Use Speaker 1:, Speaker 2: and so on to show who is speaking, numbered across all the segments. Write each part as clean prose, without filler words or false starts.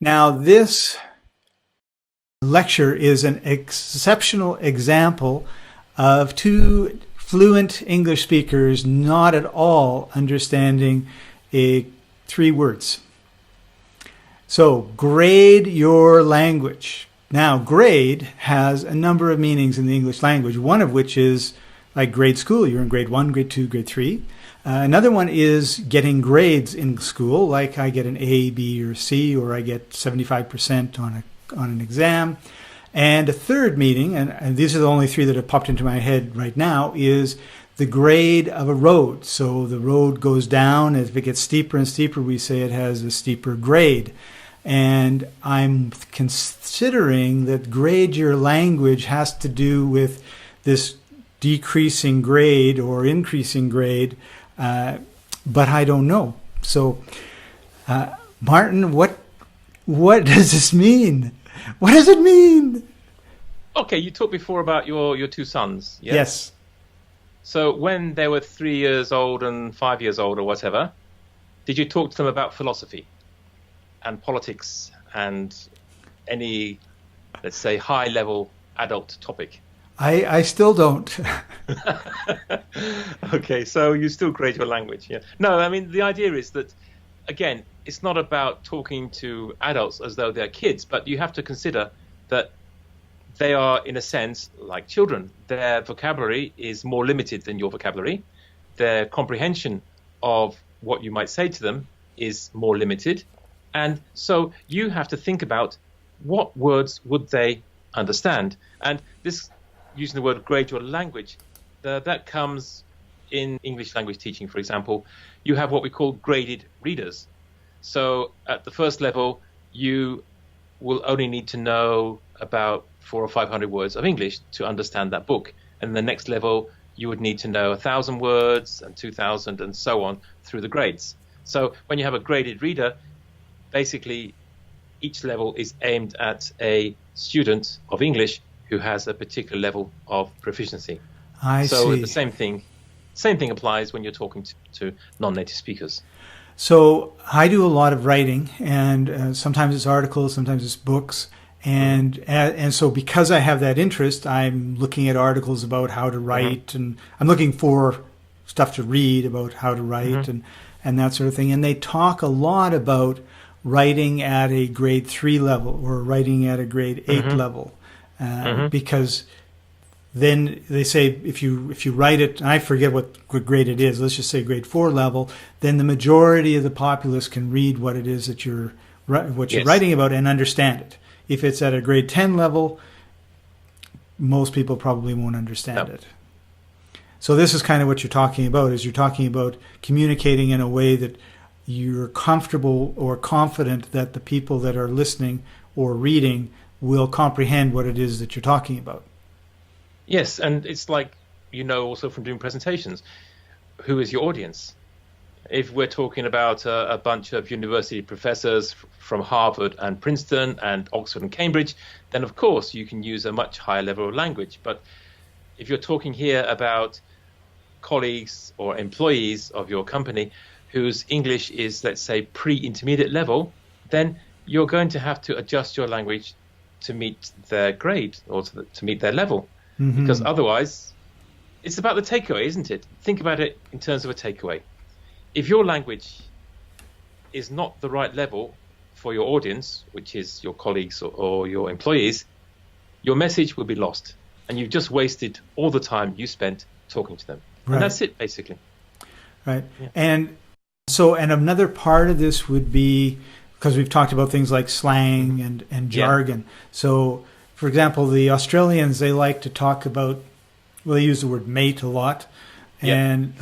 Speaker 1: Now, this lecture is an exceptional example of two fluent English speakers not at all understanding three words. So, grade your language. Now, grade has a number of meanings in the English language, one of which is like grade school. You're in grade 1, grade 2, grade 3. Another one is getting grades in school, like I get an A, B, or C, or I get 75% on an exam. And a third meaning, and these are the only three that have popped into my head right now, is the grade of a road. So the road goes down. As it gets steeper and steeper, we say it has a steeper grade. And I'm considering that grade your language has to do with this decreasing grade or increasing grade, but I don't know. So, Martin, what does this mean? What does it mean?
Speaker 2: Okay, you talked before about your two sons. Yes?
Speaker 1: Yes.
Speaker 2: So when they were 3 years old and 5 years old or whatever, did you talk to them about philosophy and politics and any, let's say, high-level adult topic?
Speaker 1: I still don't.
Speaker 2: Okay, so you still grade your language. Yeah. No, I mean, the idea is that, again, it's not about talking to adults as though they're kids, but you have to consider that they are, in a sense, like children. Their vocabulary is more limited than your vocabulary. Their comprehension of what you might say to them is more limited. And so you have to think about what words would they understand. And this, using the word grade your language, that comes in English language teaching, for example. You have what we call graded readers. So at the first level, you will only need to know about 400 or 500 words of English to understand that book. And the next level, you would need to know 1,000 words and 2,000 and so on through the grades. So when you have a graded reader, basically each level is aimed at a student of English who has a particular level of proficiency.
Speaker 1: I see.
Speaker 2: So the same thing applies when you're talking to non-native speakers.
Speaker 1: So I do a lot of writing, and sometimes it's articles, sometimes it's books. And so because I have that interest, I'm looking at articles about how to write, and I'm looking for stuff to read about how to write and that sort of thing. And they talk a lot about writing at a grade 3 level or writing at a grade 8 level, because then they say if you write it, and I forget what grade it is, let's just say grade 4 level, then the majority of the populace can read what it is that you're writing about and understand it. If it's at a grade 10 level, most people probably won't understand it. So this is kind of what you're talking about, is you're talking about communicating in a way that you're comfortable or confident that the people that are listening or reading will comprehend what it is that you're talking about.
Speaker 2: Yes, and it's like, also from doing presentations, who is your audience? If we're talking about a bunch of university professors from Harvard and Princeton and Oxford and Cambridge, then of course you can use a much higher level of language. But if you're talking here about colleagues or employees of your company whose English is, let's say, pre-intermediate level, then you're going to have to adjust your language to meet their grade or to meet their level. Because otherwise, it's about the takeaway, isn't it? Think about it in terms of a takeaway. If your language is not the right level for your audience, which is your colleagues or your employees, your message will be lost. And you've just wasted all the time you spent talking to them.
Speaker 1: Right.
Speaker 2: And that's it, basically.
Speaker 1: Right. Yeah. And another part of this would be, because we've talked about things like slang and jargon. So, for example, the Australians, they like to talk about, they use the word mate a lot. And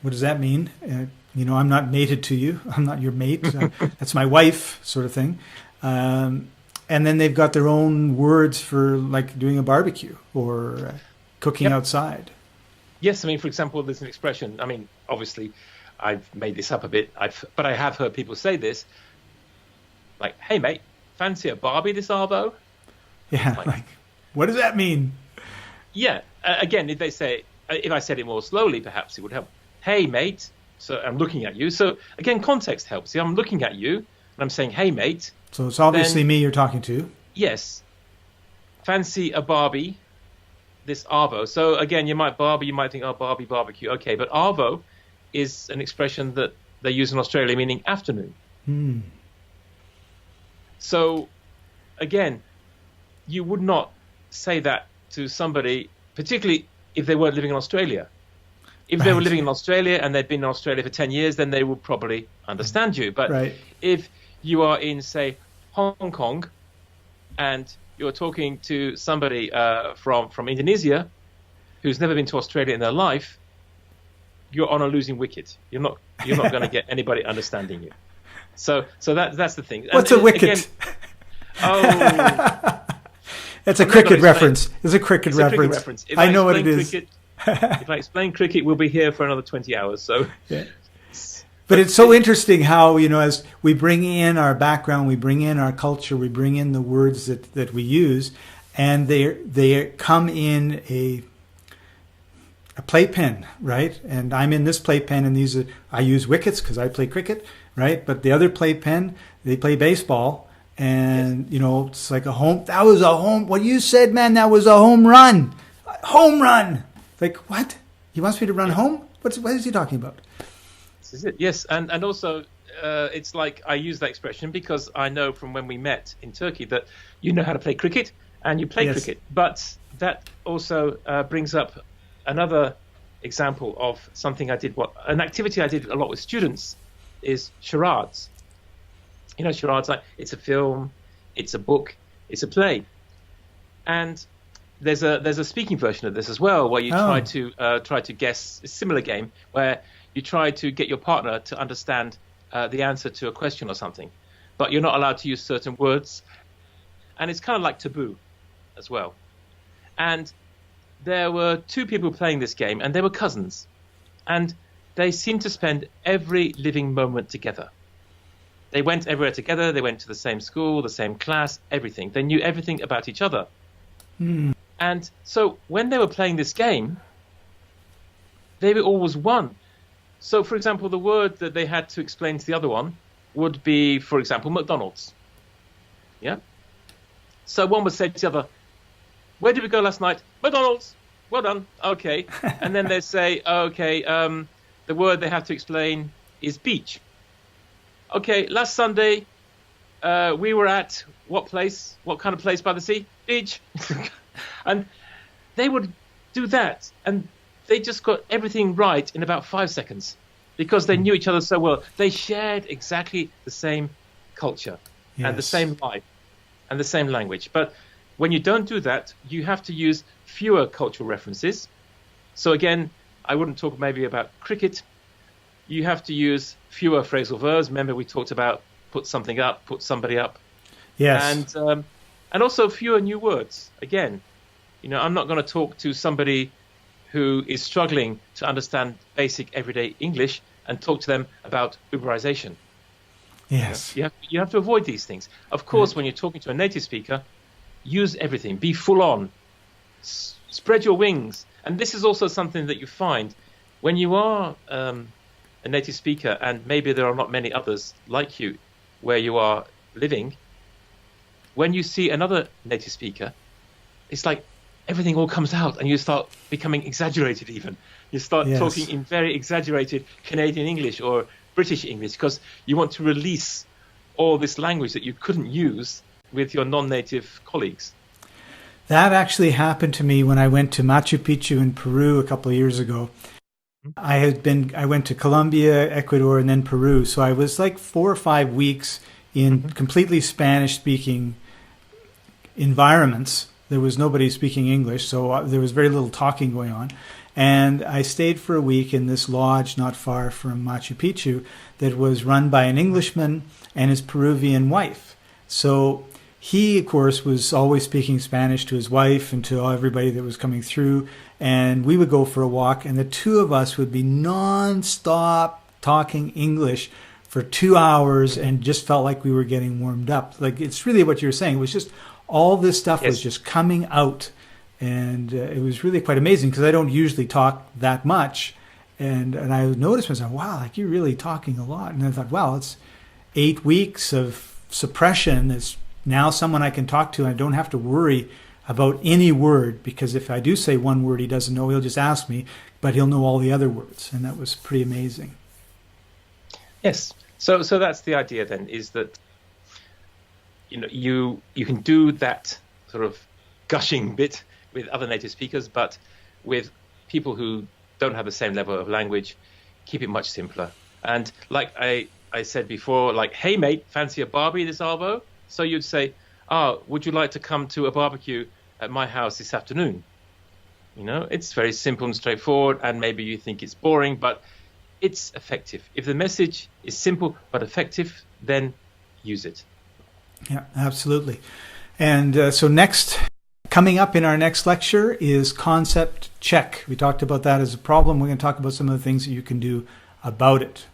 Speaker 1: what does that mean? I'm not mated to you. I'm not your mate. That's my wife, sort of thing. And then they've got their own words for like doing a barbecue or cooking outside.
Speaker 2: Yes, for example, there's an expression. Obviously, I've made this up a bit, but I have heard people say this, like, "Hey, mate, fancy a Barbie this arvo?"
Speaker 1: Yeah, like, what does that mean?
Speaker 2: Yeah, again, if I said it more slowly, perhaps it would help. Hey, mate. So I'm looking at you. So again, context helps. See, I'm looking at you. when I'm saying, hey, mate,
Speaker 1: So it's obviously
Speaker 2: then-
Speaker 1: me you're talking to.
Speaker 2: yes, fancy a Barbie, this Arvo. So again, you might think, oh, Barbie barbecue. Okay, but Arvo is an expression that they use in Australia meaning afternoon.
Speaker 1: Hmm.
Speaker 2: So again, you would not say that to somebody, particularly if they weren't living in Australia. If they were
Speaker 1: Right.
Speaker 2: living in Australia and they'd been in Australia for 10 years, then they would probably understand you. But
Speaker 1: Right.
Speaker 2: if you are in, say, Hong Kong and you're talking to somebody from Indonesia who's never been to Australia in their life, you're on a losing wicket. You're not going to get anybody understanding you. So that's the thing.
Speaker 1: What's
Speaker 2: And
Speaker 1: a wicket?
Speaker 2: again- oh,
Speaker 1: It's a
Speaker 2: I'm not
Speaker 1: cricket
Speaker 2: gonna explain.
Speaker 1: reference. It's a cricket
Speaker 2: it's a cricket
Speaker 1: reference.
Speaker 2: reference. If
Speaker 1: I know what it
Speaker 2: explain
Speaker 1: is.
Speaker 2: cricket- if I explain cricket, we'll be here for another 20 hours. So
Speaker 1: Yeah. But it's so interesting how, as we bring in our background, we bring in our culture, we bring in the words that we use, and they come in a playpen, right? And I'm in this playpen, and I use wickets because I play cricket, right? But the other playpen, they play baseball, and it's like a home. That was a home. What you said, man, that was a home run. Home run. Like what? He wants me to run home? What is he talking about?
Speaker 2: this is it. Yes, and also it's like I use that expression because I know from when we met in Turkey that you know how to play cricket and you play
Speaker 1: Yes.
Speaker 2: cricket. But that also brings up another example of something I did. An activity I did a lot with students is charades. Charades, like it's a film, it's a book, it's a play, and there's a speaking version of this as well, where you try to guess a similar game where you try to get your partner to understand the answer to a question or something, but you're not allowed to use certain words, and it's kind of like taboo as well. And there were two people playing this game, and they were cousins, and they seemed to spend every living moment together. They went everywhere together. They went to the same school, the same class, everything. They knew everything about each other. And so when they were playing this game, they were always one. So, for example, the word that they had to explain to the other one would be, for example, McDonald's. Yeah? So one would say to the other, where did we go last night? McDonald's. Well done. Okay. And then they'd say, okay, the word they have to explain is beach. Okay, last Sunday, we were at what place? What kind of place by the sea? Beach. And they would do that, and they just got everything right in about 5 seconds because they knew each other so well. They shared exactly the same culture and the
Speaker 1: Yes.
Speaker 2: same life and the same language. But when you don't do that, you have to use fewer cultural references. So again, I wouldn't talk maybe about cricket. You have to use fewer phrasal verbs. Remember, we talked about put something up, put somebody up.
Speaker 1: Yes.
Speaker 2: And also fewer new words. Again, I'm not going to talk to somebody who is struggling to understand basic everyday English and talk to them about Uberization.
Speaker 1: Yes.
Speaker 2: You have to avoid these things. Of course, when you're talking to a native speaker, use everything. Be full on. Spread your wings. And this is also something that you find when you are a native speaker, and maybe there are not many others like you where you are living. When you see another native speaker, it's like everything all comes out and you start becoming exaggerated even. You start
Speaker 1: Yes.
Speaker 2: talking in very exaggerated Canadian English or British English because you want to release all this language that you couldn't use with your non-native colleagues.
Speaker 1: That actually happened to me when I went to Machu Picchu in Peru a couple of years ago. I went to Colombia, Ecuador, and then Peru. So I was like 4 or 5 weeks in completely Spanish-speaking environments. There was nobody speaking English, so there was very little talking going on. And I stayed for a week in this lodge not far from Machu Picchu that was run by an Englishman and his Peruvian wife. So he, of course, was always speaking Spanish to his wife and to everybody that was coming through. And we would go for a walk, and the two of us would be non-stop talking English for 2 hours and just felt like we were getting warmed up. Like, it's really what you're saying. It was just all this stuff was just coming out. And it was really quite amazing because I don't usually talk that much. And I noticed myself, wow, like you're really talking a lot. And I thought, wow, 8 weeks of suppression is now someone I can talk to, and I don't have to worry about any word, because if I do say one word he doesn't know, he'll just ask me, but he'll know all the other words. And that was pretty amazing.
Speaker 2: Yes. So that's the idea then, is that you can do that sort of gushing bit with other native speakers, but with people who don't have the same level of language, keep it much simpler. And like I said before, like, hey mate, fancy a Barbie this arvo? So you'd say, would you like to come to a barbecue at my house this afternoon? It's very simple and straightforward, and maybe you think it's boring, but it's effective. If the message is simple but effective, then use it.
Speaker 1: Yeah, absolutely. And so coming up in our next lecture is concept check. We talked about that as a problem. We're going to talk about some of the things that you can do about it.